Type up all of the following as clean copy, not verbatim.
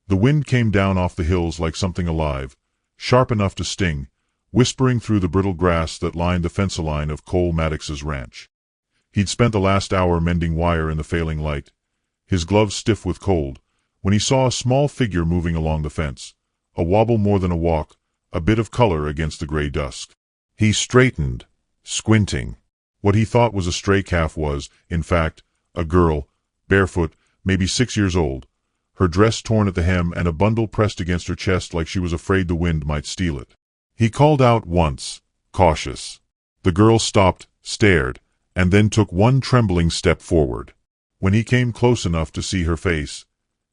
The wind came down off the hills like something alive, sharp enough to sting, whispering through the brittle grass that lined the fence line of Cole Maddox's ranch. He'd spent the last hour mending wire in the failing light, his gloves stiff with cold, when he saw a small figure moving along the fence, a wobble more than a walk, a bit of color against the gray dusk. He straightened, squinting. What he thought was a stray calf was, in fact, a girl, barefoot, maybe 6 years old, her dress torn at the hem and a bundle pressed against her chest like she was afraid the wind might steal it. He called out once, cautious. The girl stopped, stared, and then took one trembling step forward. When he came close enough to see her face,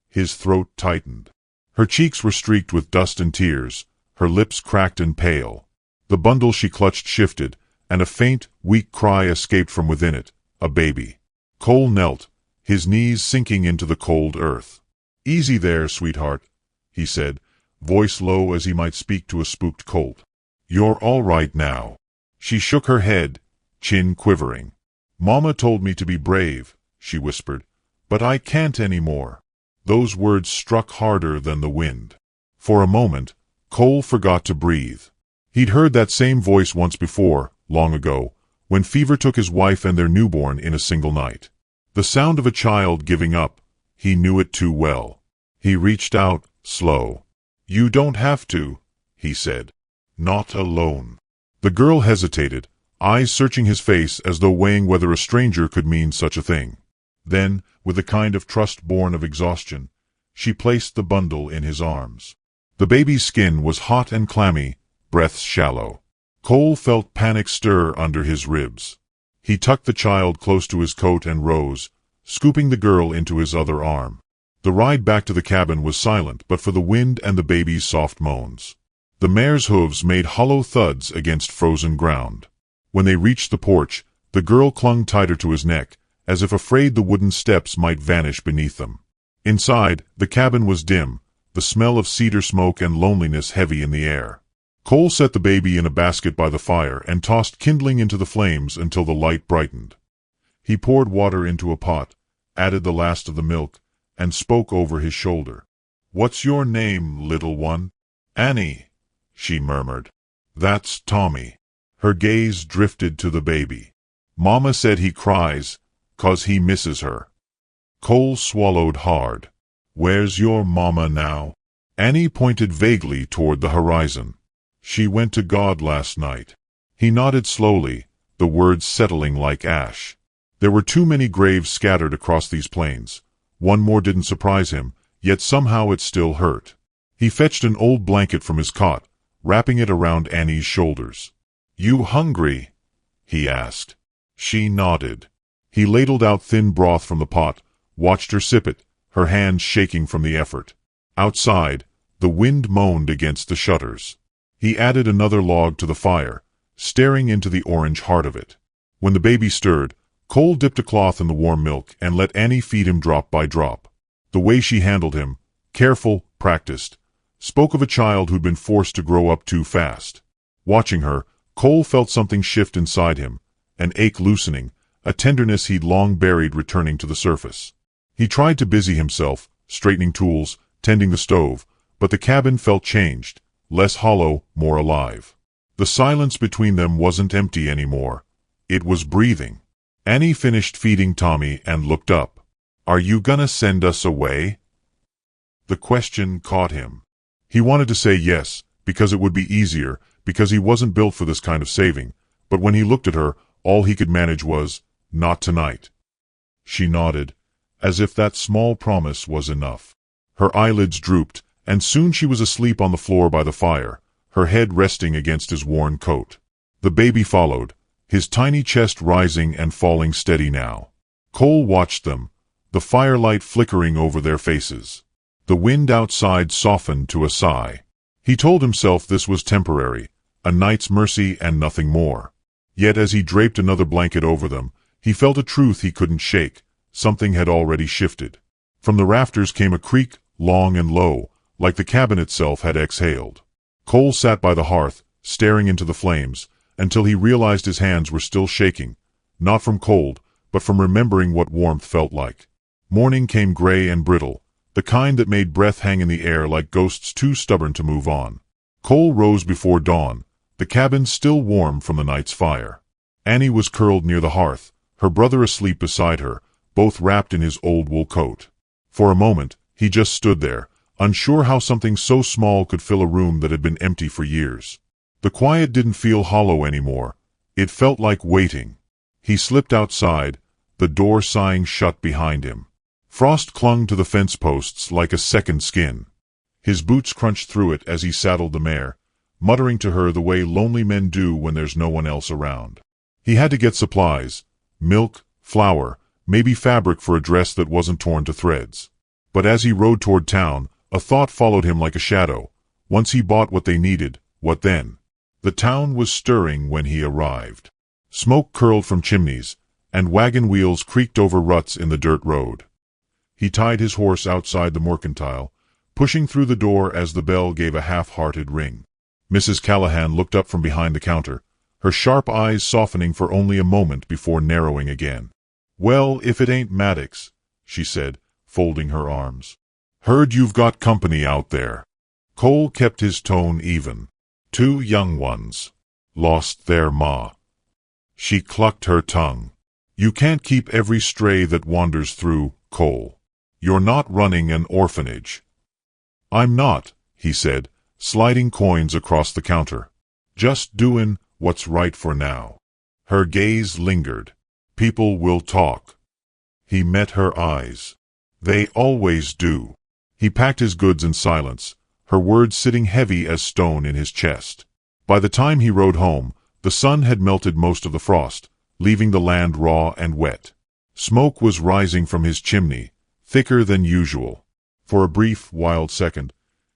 his throat tightened. Her cheeks were streaked with dust and tears, her lips cracked and pale. The bundle she clutched shifted, and a faint, weak cry escaped from within it, a baby. Cole knelt, his knees sinking into the cold earth. "Easy there, sweetheart," he said, voice low as he might speak to a spooked colt. "You're all right now." She shook her head, chin quivering. "Mama told me to be brave," she whispered, "but I can't anymore." Those words struck harder than the wind. For a moment, Cole forgot to breathe. He'd heard that same voice once before, long ago, when fever took his wife and their newborn in a single night. The sound of a child giving up. He knew it too well. He reached out, slow. "You don't have to," he said. "Not alone." The girl hesitated, eyes searching his face as though weighing whether a stranger could mean such a thing. Then, with a kind of trust born of exhaustion, she placed the bundle in his arms. The baby's skin was hot and clammy, breaths shallow. Cole felt panic stir under his ribs. He tucked the child close to his coat and rose, scooping the girl into his other arm. The ride back to the cabin was silent but for the wind and the baby's soft moans. The mare's hooves made hollow thuds against frozen ground. When they reached the porch, the girl clung tighter to his neck, as if afraid the wooden steps might vanish beneath them. Inside, the cabin was dim, the smell of cedar smoke and loneliness heavy in the air. Cole set the baby in a basket by the fire and tossed kindling into the flames until the light brightened. He poured water into a pot, added the last of the milk, and spoke over his shoulder. "What's your name, little one?" "Annie," she murmured. "That's Tommy." Her gaze drifted to the baby. "Mama said he cries, 'cause he misses her." Cole swallowed hard. "Where's your mama now?" Annie pointed vaguely toward the horizon. "She went to God last night." He nodded slowly, the words settling like ash. There were too many graves scattered across these plains. One more didn't surprise him, yet somehow it still hurt. He fetched an old blanket from his cot, wrapping it around Annie's shoulders. "You hungry?" he asked. She nodded. He ladled out thin broth from the pot, watched her sip it, her hands shaking from the effort. Outside, the wind moaned against the shutters. He added another log to the fire, staring into the orange heart of it. When the baby stirred, Cole dipped a cloth in the warm milk and let Annie feed him drop by drop. The way she handled him, careful, practiced, spoke of a child who'd been forced to grow up too fast. Watching her, Cole felt something shift inside him, an ache loosening, a tenderness he'd long buried returning to the surface. He tried to busy himself, straightening tools, tending the stove, but the cabin felt changed, less hollow, more alive. The silence between them wasn't empty anymore. It was breathing. Annie finished feeding Tommy and looked up. "Are you gonna send us away?" The question caught him. He wanted to say yes, because it would be easier, because he wasn't built for this kind of saving, but when he looked at her, all he could manage was, "Not tonight." She nodded, as if that small promise was enough. Her eyelids drooped, and soon she was asleep on the floor by the fire, her head resting against his worn coat. The baby followed, his tiny chest rising and falling steady now. Cole watched them, the firelight flickering over their faces. The wind outside softened to a sigh. He told himself this was temporary, a night's mercy and nothing more. Yet as he draped another blanket over them, he felt a truth he couldn't shake. Something had already shifted. From the rafters came a creak, long and low, like the cabin itself had exhaled. Cole sat by the hearth, staring into the flames, until he realized his hands were still shaking, not from cold, but from remembering what warmth felt like. Morning came gray and brittle, the kind that made breath hang in the air like ghosts too stubborn to move on. Cole rose before dawn, the cabin still warm from the night's fire. Annie was curled near the hearth, her brother asleep beside her, both wrapped in his old wool coat. For a moment, he just stood there, unsure how something so small could fill a room that had been empty for years. The quiet didn't feel hollow anymore. It felt like waiting. He slipped outside, the door sighing shut behind him. Frost clung to the fence posts like a second skin. His boots crunched through it as he saddled the mare, muttering to her the way lonely men do when there's no one else around. He had to get supplies, milk, flour, maybe fabric for a dress that wasn't torn to threads. But as he rode toward town, a thought followed him like a shadow. Once he bought what they needed, what then? The town was stirring when he arrived. Smoke curled from chimneys, and wagon wheels creaked over ruts in the dirt road. He tied his horse outside the mercantile, pushing through the door as the bell gave a half-hearted ring. Mrs. Callahan looked up from behind the counter, her sharp eyes softening for only a moment before narrowing again. "Well, if it ain't Maddox," she said, folding her arms. "Heard you've got company out there." Cole kept his tone even. "Two young ones. Lost their ma." She clucked her tongue. "You can't keep every stray that wanders through, Cole. You're not running an orphanage." "I'm not," he said, sliding coins across the counter. "Just doin' what's right for now." Her gaze lingered. "People will talk." He met her eyes. "They always do." He packed his goods in silence, her words sitting heavy as stone in his chest. By the time he rode home, the sun had melted most of the frost, leaving the land raw and wet. Smoke was rising from his chimney, thicker than usual. For a brief, wild second,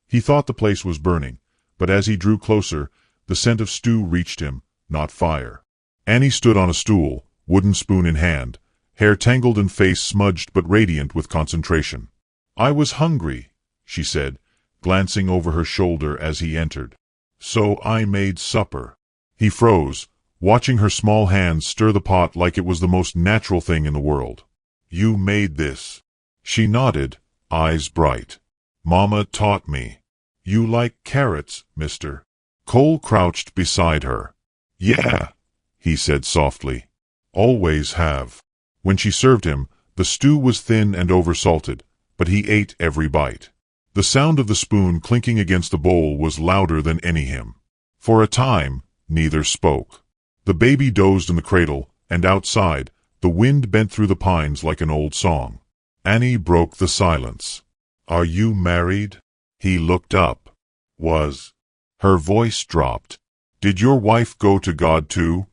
he thought the place was burning, but as he drew closer, the scent of stew reached him, not fire. Annie stood on a stool, wooden spoon in hand, hair tangled and face smudged but radiant with concentration. "I was hungry," she said, glancing over her shoulder as he entered. "So I made supper." He froze, watching her small hands stir the pot like it was the most natural thing in the world. "You made this?" She nodded, eyes bright. "Mama taught me." "You like carrots, mister?" Cole crouched beside her. "Yeah," he said softly. "Always have." When she served him, the stew was thin and oversalted, but he ate every bite. The sound of the spoon clinking against the bowl was louder than any hymn. For a time, neither spoke. The baby dozed in the cradle, and outside, the wind bent through the pines like an old song. Annie broke the silence. "Are you married?" He looked up. "Was." Her voice dropped. "Did your wife go to God too?"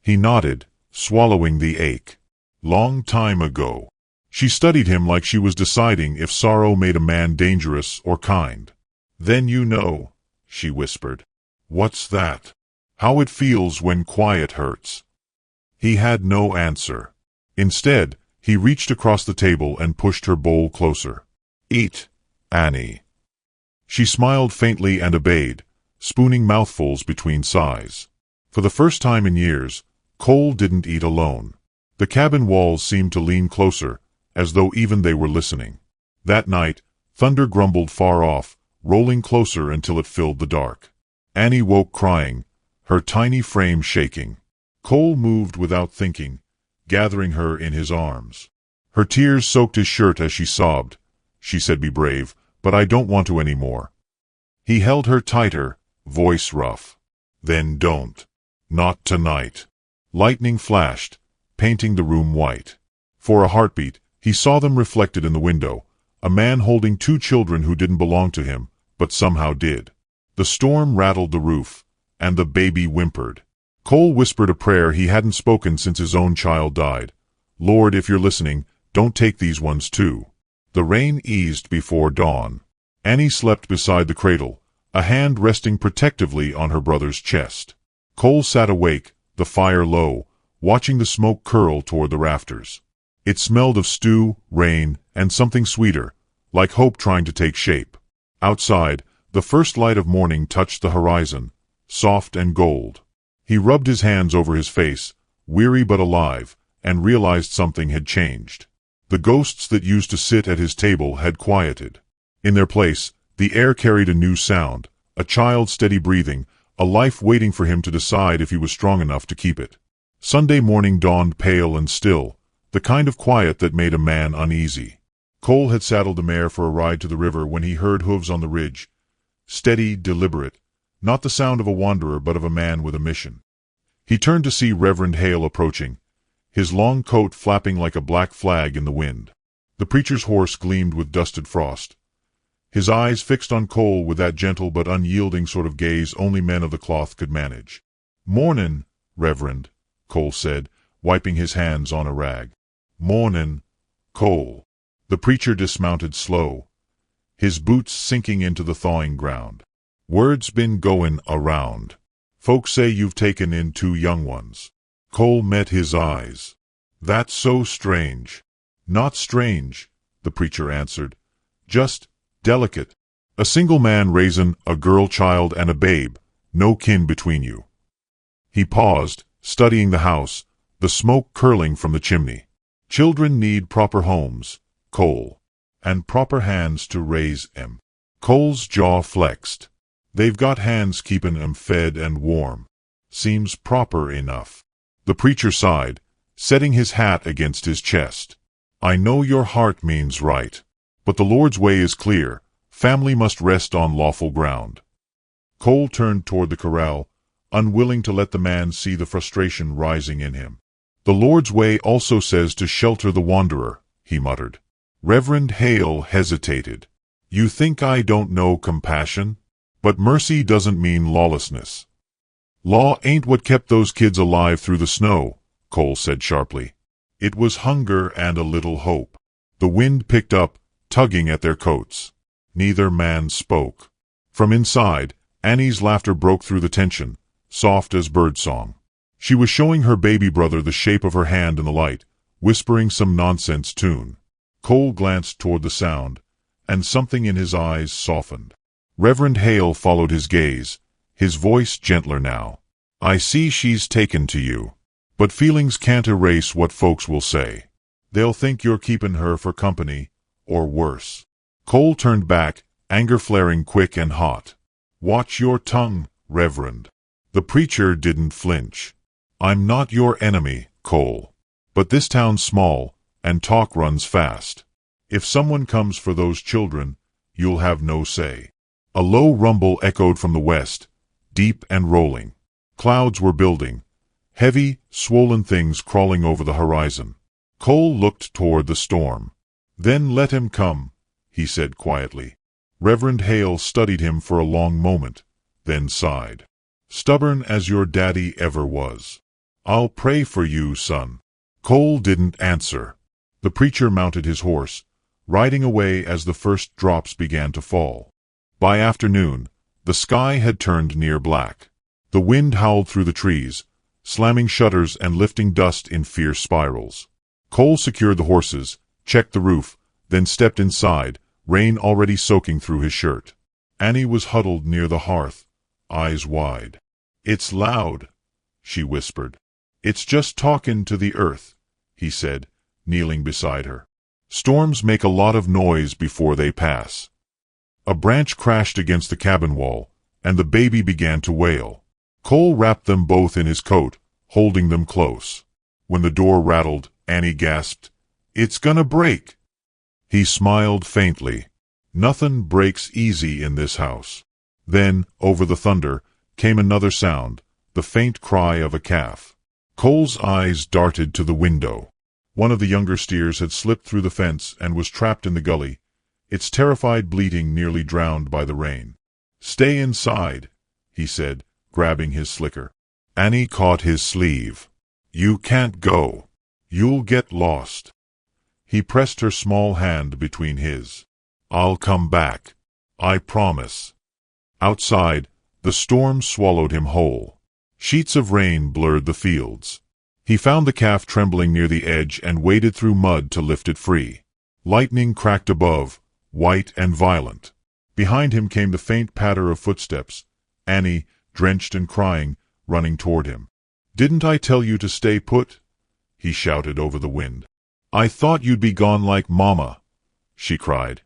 He nodded, swallowing the ache. "Long time ago." She studied him like she was deciding if sorrow made a man dangerous or kind. "Then you know," she whispered. "What's that?" "How it feels when quiet hurts." He had no answer. Instead, he reached across the table and pushed her bowl closer. "Eat, Annie." She smiled faintly and obeyed, spooning mouthfuls between sighs. For the first time in years, Cole didn't eat alone. The cabin walls seemed to lean closer, as though even they were listening. That night, thunder grumbled far off, rolling closer until it filled the dark. Annie woke crying, her tiny frame shaking. Cole moved without thinking, gathering her in his arms. Her tears soaked his shirt as she sobbed. She said, "Be brave, but I don't want to anymore." He held her tighter, voice rough. "Then don't. Not tonight." Lightning flashed, painting the room white. For a heartbeat, he saw them reflected in the window, a man holding two children who didn't belong to him, but somehow did. The storm rattled the roof, and the baby whimpered. Cole whispered a prayer he hadn't spoken since his own child died. "Lord, if you're listening, don't take these ones too." The rain eased before dawn. Annie slept beside the cradle, a hand resting protectively on her brother's chest. Cole sat awake, the fire low, watching the smoke curl toward the rafters. It smelled of stew, rain, and something sweeter, like hope trying to take shape. Outside, the first light of morning touched the horizon, soft and gold. He rubbed his hands over his face, weary but alive, and realized something had changed. The ghosts that used to sit at his table had quieted. In their place, the air carried a new sound, a child's steady breathing, a life waiting for him to decide if he was strong enough to keep it. Sunday morning dawned pale and still, the kind of quiet that made a man uneasy. Cole had saddled the mare for a ride to the river when he heard hooves on the ridge. Steady, deliberate, not the sound of a wanderer but of a man with a mission. He turned to see Reverend Hale approaching, his long coat flapping like a black flag in the wind. The preacher's horse gleamed with dusted frost. His eyes fixed on Cole with that gentle but unyielding sort of gaze only men of the cloth could manage. "Mornin', Reverend," Cole said, wiping his hands on a rag. "Mornin', Cole." The preacher dismounted slow, his boots sinking into the thawing ground. "Word's been goin' around. Folks say you've taken in 2 young ones." Cole met his eyes. "That's so strange." "Not strange," the preacher answered. "Just delicate. A single man raisin' a girl child and a babe, no kin between you." He paused, studying the house, the smoke curling from the chimney. "Children need proper homes, Cole, and proper hands to raise 'em." Cole's jaw flexed. "They've got hands keepin' 'em fed and warm. Seems proper enough." The preacher sighed, setting his hat against his chest. "I know your heart means right, but the Lord's way is clear. Family must rest on lawful ground." Cole turned toward the corral, unwilling to let the man see the frustration rising in him. "The Lord's way also says to shelter the wanderer," he muttered. Reverend Hale hesitated. "You think I don't know compassion? But mercy doesn't mean lawlessness." "Law ain't what kept those kids alive through the snow," Cole said sharply. "It was hunger and a little hope." The wind picked up, tugging at their coats. Neither man spoke. From inside, Annie's laughter broke through the tension, soft as birdsong. She was showing her baby brother the shape of her hand in the light, whispering some nonsense tune. Cole glanced toward the sound, and something in his eyes softened. Reverend Hale followed his gaze, his voice gentler now. "I see she's taken to you. But feelings can't erase what folks will say. They'll think you're keepin' her for company, or worse." Cole turned back, anger flaring quick and hot. "Watch your tongue, Reverend." The preacher didn't flinch. "I'm not your enemy, Cole. But this town's small, and talk runs fast. If someone comes for those children, you'll have no say." A low rumble echoed from the west, deep and rolling. Clouds were building, heavy, swollen things crawling over the horizon. Cole looked toward the storm. "Then let him come," he said quietly. Reverend Hale studied him for a long moment, then sighed. "Stubborn as your daddy ever was. I'll pray for you, son." Cole didn't answer. The preacher mounted his horse, riding away as the first drops began to fall. By afternoon, the sky had turned near black. The wind howled through the trees, slamming shutters and lifting dust in fierce spirals. Cole secured the horses, checked the roof, then stepped inside, rain already soaking through his shirt. Annie was huddled near the hearth, eyes wide. "It's loud," she whispered. "It's just talkin' to the earth," he said, kneeling beside her. "Storms make a lot of noise before they pass." A branch crashed against the cabin wall, and the baby began to wail. Cole wrapped them both in his coat, holding them close. When the door rattled, Annie gasped, "It's gonna break." He smiled faintly. "Nothin' breaks easy in this house." Then, over the thunder, came another sound, the faint cry of a calf. Cole's eyes darted to the window. One of the younger steers had slipped through the fence and was trapped in the gully, its terrified bleating nearly drowned by the rain. "Stay inside," he said, grabbing his slicker. Annie caught his sleeve. "You can't go. You'll get lost." He pressed her small hand between his. "I'll come back. I promise." Outside, the storm swallowed him whole. Sheets of rain blurred the fields. He found the calf trembling near the edge and waded through mud to lift it free. Lightning cracked above, white and violent. Behind him came the faint patter of footsteps, Annie, drenched and crying, running toward him. "Didn't I tell you to stay put?" he shouted over the wind. "I thought you'd be gone like Mama," she cried.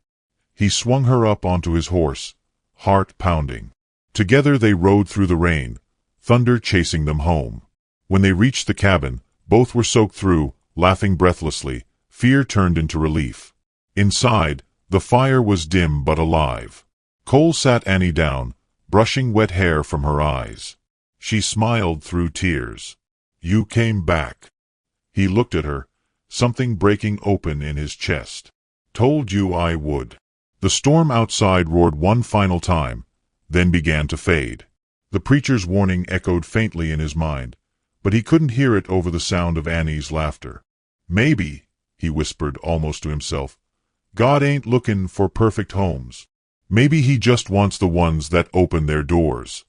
He swung her up onto his horse, heart pounding. Together they rode through the rain, thunder chasing them home. When they reached the cabin, both were soaked through, laughing breathlessly. Fear turned into relief. Inside, the fire was dim but alive. Cole sat Annie down, brushing wet hair from her eyes. She smiled through tears. "You came back." He looked at her, something breaking open in his chest. "Told you I would." The storm outside roared one final time, then began to fade. The preacher's warning echoed faintly in his mind, but he couldn't hear it over the sound of Annie's laughter. "Maybe," he whispered almost to himself, "God ain't looking for perfect homes. Maybe he just wants the ones that open their doors."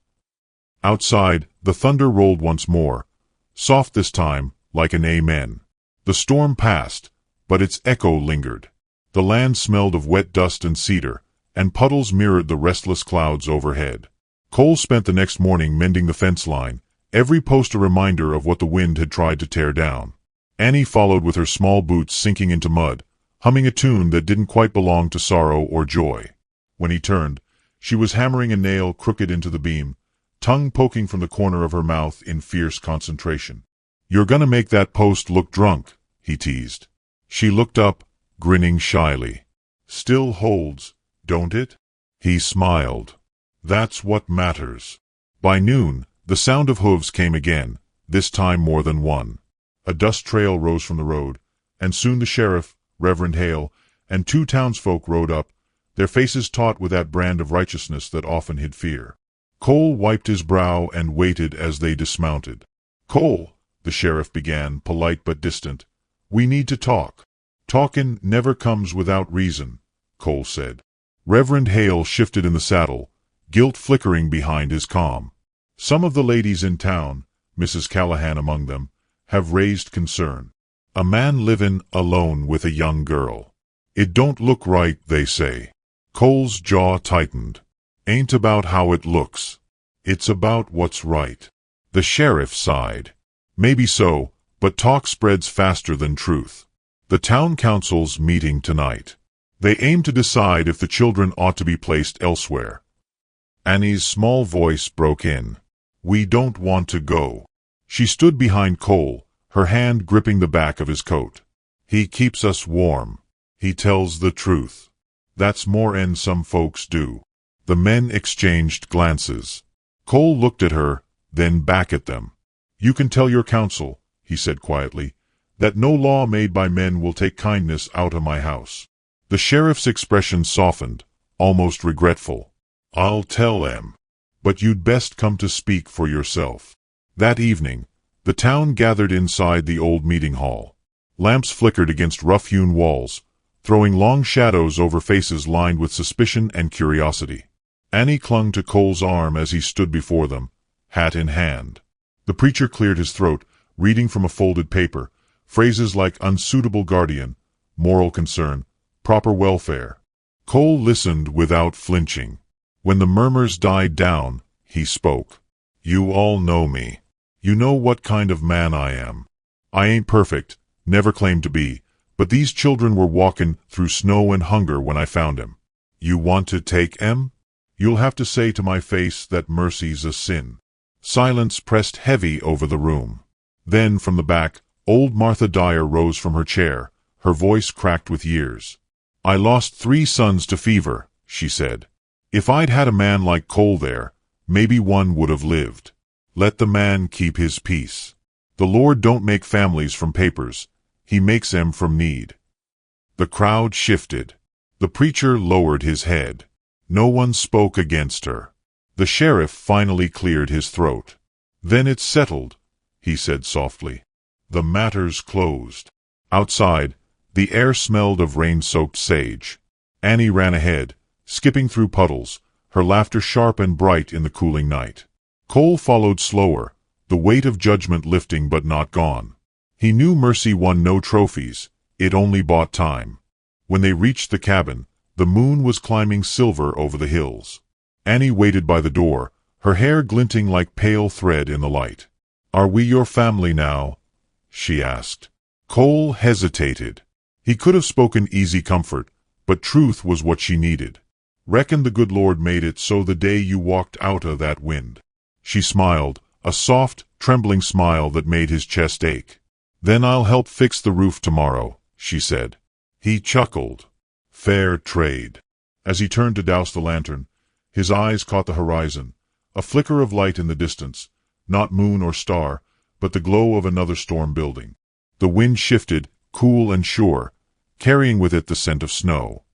Outside, the thunder rolled once more, soft this time, like an amen. The storm passed, but its echo lingered. The land smelled of wet dust and cedar, and puddles mirrored the restless clouds overhead. Cole spent the next morning mending the fence line, every post a reminder of what the wind had tried to tear down. Annie followed with her small boots sinking into mud, humming a tune that didn't quite belong to sorrow or joy. When he turned, she was hammering a nail crooked into the beam, tongue poking from the corner of her mouth in fierce concentration. "You're gonna make that post look drunk," he teased. She looked up, grinning shyly. "Still holds, don't it?" He smiled. "That's what matters." By noon, the sound of hooves came again, this time more than one. A dust trail rose from the road, and soon the sheriff, Reverend Hale, and 2 townsfolk rode up, their faces taut with that brand of righteousness that often hid fear. Cole wiped his brow and waited as they dismounted. "Cole," the sheriff began, polite but distant, "we need to talk." "Talkin' never comes without reason," Cole said. Reverend Hale shifted in the saddle, guilt flickering behind his calm. "Some of the ladies in town, Mrs. Callahan among them, have raised concern. A man livin' alone with a young girl. It don't look right, they say." Cole's jaw tightened. "Ain't about how it looks. It's about what's right." The sheriff sighed. "Maybe so, but talk spreads faster than truth. The town council's meeting tonight. They aim to decide if the children ought to be placed elsewhere." Annie's small voice broke in. "We don't want to go." She stood behind Cole, her hand gripping the back of his coat. "He keeps us warm. He tells the truth. That's more'n some folks do." The men exchanged glances. Cole looked at her, then back at them. "You can tell your council," he said quietly, "that no law made by men will take kindness out of my house." The sheriff's expression softened, almost regretful. "I'll tell them. But you'd best come to speak for yourself." That evening, the town gathered inside the old meeting hall. Lamps flickered against rough-hewn walls, throwing long shadows over faces lined with suspicion and curiosity. Annie clung to Cole's arm as he stood before them, hat in hand. The preacher cleared his throat, reading from a folded paper, phrases like unsuitable guardian, moral concern, proper welfare. Cole listened without flinching. When the murmurs died down, he spoke. "You all know me. You know what kind of man I am. I ain't perfect, never claimed to be, but these children were walking through snow and hunger when I found 'em. You want to take 'em? You'll have to say to my face that mercy's a sin." Silence pressed heavy over the room. Then, from the back, old Martha Dyer rose from her chair, her voice cracked with years. "I lost 3 sons to fever," she said. "If I'd had a man like Cole there, maybe one would have lived. Let the man keep his peace. The Lord don't make families from papers. He makes them from need." The crowd shifted. The preacher lowered his head. No one spoke against her. The sheriff finally cleared his throat. "Then it's settled," he said softly. "The matter's closed." Outside, the air smelled of rain-soaked sage. Annie ran ahead, skipping through puddles, her laughter sharp and bright in the cooling night. Cole followed slower, the weight of judgment lifting but not gone. He knew mercy won no trophies, it only bought time. When they reached the cabin, the moon was climbing silver over the hills. Annie waited by the door, her hair glinting like pale thread in the light. "Are we your family now?" she asked. Cole hesitated. He could have spoken easy comfort, but truth was what she needed. "Reckon the good Lord made it so the day you walked out o' that wind." She smiled, a soft, trembling smile that made his chest ache. "Then I'll help fix the roof tomorrow," she said. He chuckled. Fair trade. As he turned to douse the lantern, his eyes caught the horizon, a flicker of light in the distance, not moon or star, but the glow of another storm building. The wind shifted, cool and sure, carrying with it the scent of snow.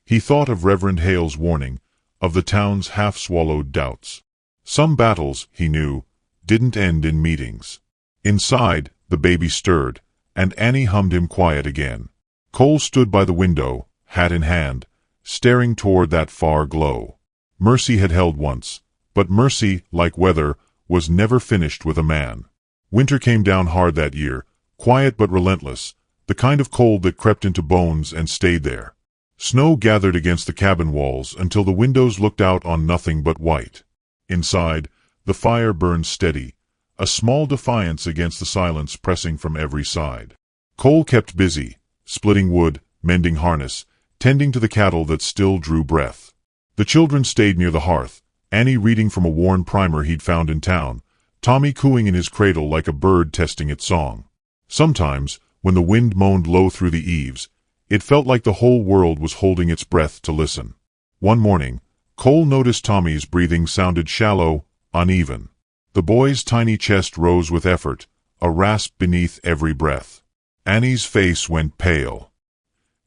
He thought of Reverend Hale's warning, of the town's half-swallowed doubts. Some battles, he knew, didn't end in meetings. Inside, the baby stirred, and Annie hummed him quiet again. Cole stood by the window, hat in hand, staring toward that far glow. Mercy had held once, but mercy, like weather, was never finished with a man. Winter came down hard that year, quiet but relentless, the kind of cold that crept into bones and stayed there. Snow gathered against the cabin walls until the windows looked out on nothing but white. Inside, the fire burned steady, a small defiance against the silence pressing from every side. Cole kept busy, splitting wood, mending harness, tending to the cattle that still drew breath. The children stayed near the hearth, Annie reading from a worn primer he'd found in town, Tommy cooing in his cradle like a bird testing its song. Sometimes, when the wind moaned low through the eaves, it felt like the whole world was holding its breath to listen. One morning, Cole noticed Tommy's breathing sounded shallow, uneven. The boy's tiny chest rose with effort, a rasp beneath every breath. Annie's face went pale.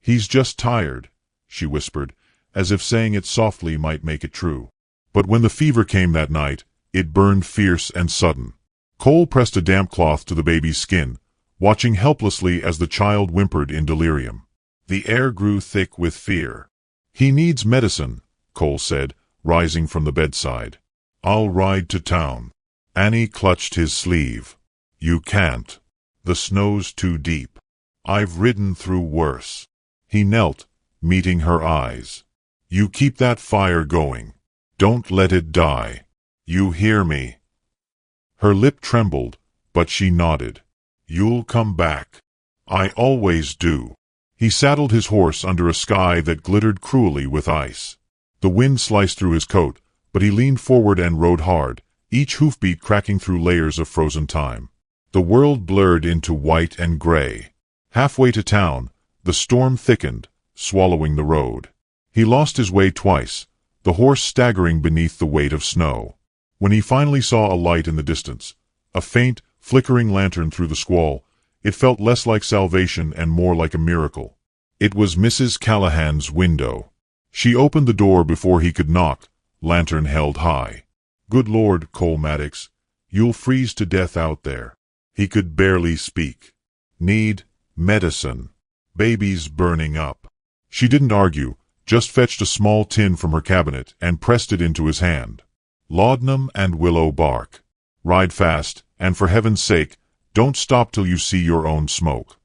"He's just tired," she whispered, as if saying it softly might make it true. But when the fever came that night, it burned fierce and sudden. Cole pressed a damp cloth to the baby's skin, watching helplessly as the child whimpered in delirium. The air grew thick with fear. "He needs medicine," Cole said, rising from the bedside. "I'll ride to town." Annie clutched his sleeve. "You can't. The snow's too deep. I've ridden through worse." He knelt, meeting her eyes. "You keep that fire going. Don't let it die. You hear me?" Her lip trembled, but she nodded. "You'll come back." "I always do." He saddled his horse under a sky that glittered cruelly with ice. The wind sliced through his coat, but he leaned forward and rode hard, each hoofbeat cracking through layers of frozen time. The world blurred into white and gray. Halfway to town, the storm thickened, swallowing the road. He lost his way twice, the horse staggering beneath the weight of snow. When he finally saw a light in the distance, a faint, flickering lantern through the squall, it felt less like salvation and more like a miracle. It was Mrs. Callahan's window. She opened the door before he could knock, lantern held high. "Good Lord, Cole Maddox, you'll freeze to death out there." He could barely speak. "Need medicine. Baby's burning up." She didn't argue, just fetched a small tin from her cabinet and pressed it into his hand. "Laudanum and willow bark. Ride fast, and for heaven's sake, don't stop till you see your own smoke."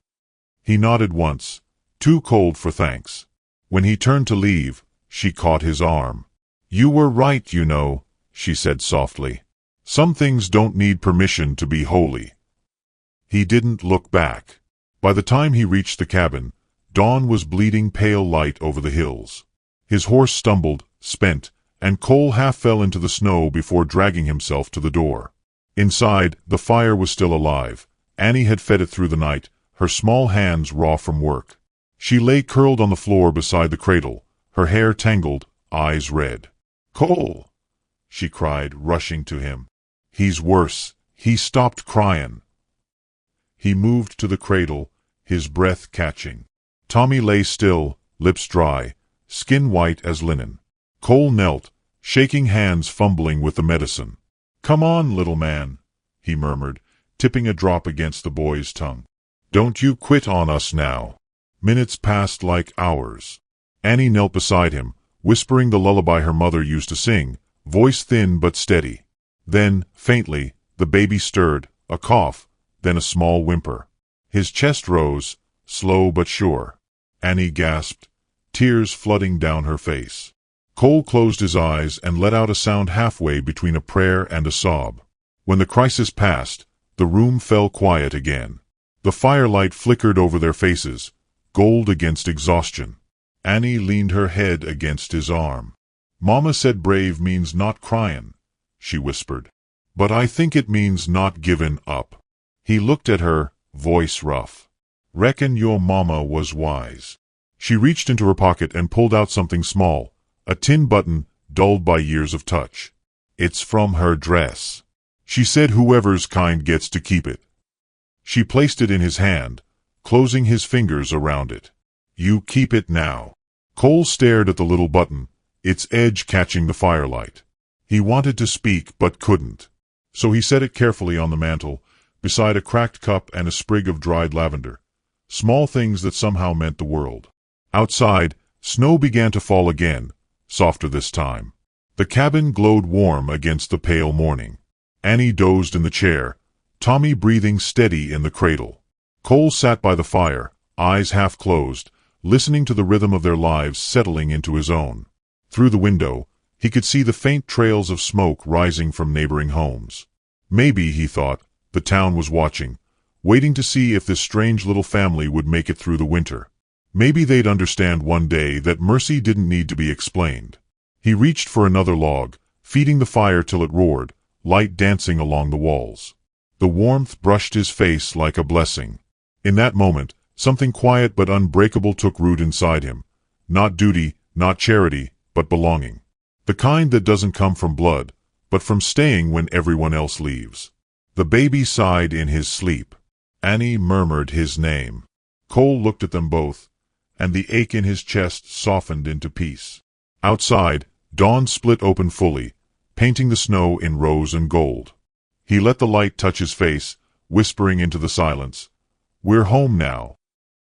He nodded once, too cold for thanks. When he turned to leave, she caught his arm. "You were right, you know," she said softly. "Some things don't need permission to be holy." He didn't look back. By the time he reached the cabin, dawn was bleeding pale light over the hills. His horse stumbled, spent, and Cole half fell into the snow before dragging himself to the door. Inside, the fire was still alive. Annie had fed it through the night, her small hands raw from work. She lay curled on the floor beside the cradle, her hair tangled, eyes red. "Cole!" she cried, rushing to him. "He's worse. He stopped crying." He moved to the cradle, his breath catching. Tommy lay still, lips dry, skin white as linen. Cole knelt, shaking hands fumbling with the medicine. "Come on, little man," he murmured, tipping a drop against the boy's tongue. "Don't you quit on us now." Minutes passed like hours. Annie knelt beside him, whispering the lullaby her mother used to sing, voice thin but steady. Then, faintly, the baby stirred, a cough, then a small whimper. His chest rose, slow but sure. Annie gasped, tears flooding down her face. Cole closed his eyes and let out a sound halfway between a prayer and a sob. When the crisis passed, the room fell quiet again. The firelight flickered over their faces, gold against exhaustion. Annie leaned her head against his arm. "Mama said brave means not cryin'," she whispered. "But I think it means not givin' up." He looked at her, voice rough. "Reckon your mama was wise." She reached into her pocket and pulled out something small, a tin button dulled by years of touch. "It's from her dress. She said whoever's kind gets to keep it." She placed it in his hand, closing his fingers around it. "You keep it now." Cole stared at the little button, its edge catching the firelight. He wanted to speak but couldn't. So he set it carefully on the mantel, beside a cracked cup and a sprig of dried lavender. Small things that somehow meant the world. Outside, snow began to fall again, softer this time. The cabin glowed warm against the pale morning. Annie dozed in the chair, Tommy breathing steady in the cradle. Cole sat by the fire, eyes half closed, listening to the rhythm of their lives settling into his own. Through the window, he could see the faint trails of smoke rising from neighboring homes. Maybe, he thought, the town was watching, waiting to see if this strange little family would make it through the winter. Maybe they'd understand one day that mercy didn't need to be explained. He reached for another log, feeding the fire till it roared, light dancing along the walls. The warmth brushed his face like a blessing. In that moment, something quiet but unbreakable took root inside him. Not duty, not charity, but belonging. The kind that doesn't come from blood, but from staying when everyone else leaves. The baby sighed in his sleep. Annie murmured his name. Cole looked at them both, and the ache in his chest softened into peace. Outside, dawn split open fully, painting the snow in rose and gold. He let the light touch his face, whispering into the silence, "We're home now."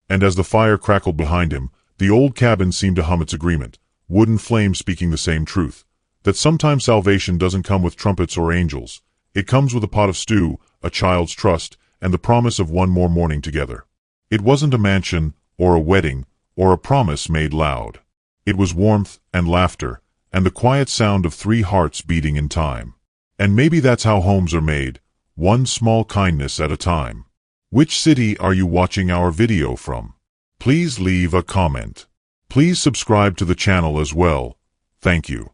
And as the fire crackled behind him, the old cabin seemed to hum its agreement, wooden flames speaking the same truth, that sometimes salvation doesn't come with trumpets or angels. It comes with a pot of stew, a child's trust, and the promise of one more morning together. It wasn't a mansion, or a wedding, or a promise made loud. It was warmth and laughter, and the quiet sound of 3 hearts beating in time. And maybe that's how homes are made, one small kindness at a time. Which city are you watching our video from? Please leave a comment. Please subscribe to the channel as well. Thank you.